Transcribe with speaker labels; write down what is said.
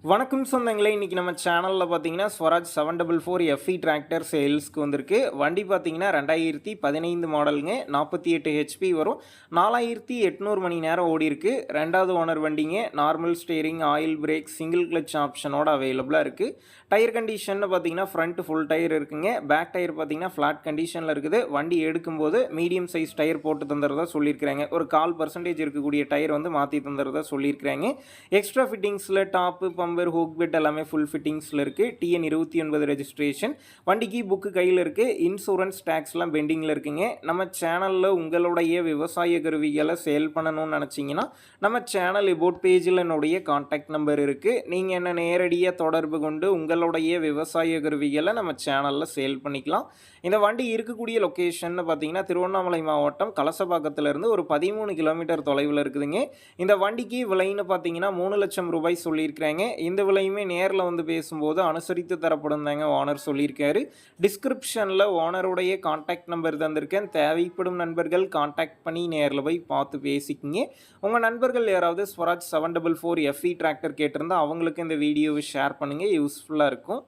Speaker 1: வணக்கம் சொந்தங்களே, இன்றைக்கி நம்ம சேனலில் பார்த்தீங்கன்னா ஸ்வராஜ் 744 எஃப்இ டிராக்டர் சேல்ஸ்க்கு வந்திருக்கு. வண்டி பார்த்தீங்கன்னா 2015 மாடலுங்க, 48 ஹெச்பி வரும், 4800 மணி நேரம் ஓடி இருக்கு. ரெண்டாவது ஓனர் வண்டிங்க. Normal steering, oil brake, single clutch ஆப்ஷனோட அவைலபிளாக இருக்குது. டயர் கண்டிஷன் பார்த்தீங்கன்னா ஃப்ரண்ட் ஃபுல் டயர் இருக்குங்க. பேக் டயர் பார்த்தீங்கன்னா ஃப்ளாட் கண்டிஷனில் இருக்குது. வண்டி எடுக்கும்போது மீடியம் சைஸ் டயர் போட்டு தந்துறதா சொல்லியிருக்கிறாங்க. ஒரு 1/4% இருக்கக்கூடிய டயர் வந்து மாற்றி தந்துறதா சொல்லியிருக்கிறாங்க. எக்ஸ்ட்ரா ஃபிட்டிங்ஸில் டாப்பு, பம்பர், ஹூக் பெட் எல்லாமே ஃபுல் ஃபிட்டிங்ஸில் இருக்குது. TN 29 registration. வண்டிக்கு புக்கு கையில் இருக்குது. இன்சூரன்ஸ் டேக்ஸ்லாம் பெண்டிங்கில் இருக்குங்க. நம்ம சேனலில் உங்களுடைய விவசாய கருவிகளை சேல் பண்ணணும்னு நினச்சிங்கன்னா நம்ம சேனல் எபோட் பேஜில் என்னுடைய கான்டாக்ட் நம்பர் இருக்குது. நீங்கள் என்ன நேரடியாக தொடர்பு கொண்டு உங்களுடைய விவசாய கருவிகளை நம்ம சேனலில் சேல் பண்ணிக்கலாம். இந்த வண்டி இருக்கக்கூடிய லொக்கேஷன் பார்த்தீங்கன்னா திருவண்ணாமலை மாவட்டம் கலசபாக்கத்திலிருந்து ஒரு 13 கிலோமீட்டர் தொலைவில் இருக்குதுங்க. இந்த வண்டிக்கு விலைன்னு பார்த்தீங்கன்னா 3 லட்சம் ரூபாய் சொல்லியிருக்கிறாங்க. இந்த விலையுமே நேரில் வந்து பேசும்போது அனுசரித்து தரப்படும் தாங்க ஓனர் சொல்லியிருக்காரு. டிஸ்கிரிப்ஷனில் ஓனருடைய கான்டாக்ட் நம்பர் தந்திருக்கேன். தேவைப்படும் நண்பர்கள் கான்டாக்ட் பண்ணி நேரில் போய் பார்த்து பேசிக்கிங்க. உங்கள் நண்பர்கள் யாராவது ஸ்வராஜ் 744 எஃப்இ டிராக்டர் கேட்டிருந்தால் அவங்களுக்கு இந்த வீடியோவை ஷேர் பண்ணுங்கள், யூஸ்ஃபுல்லாக இருக்கும்.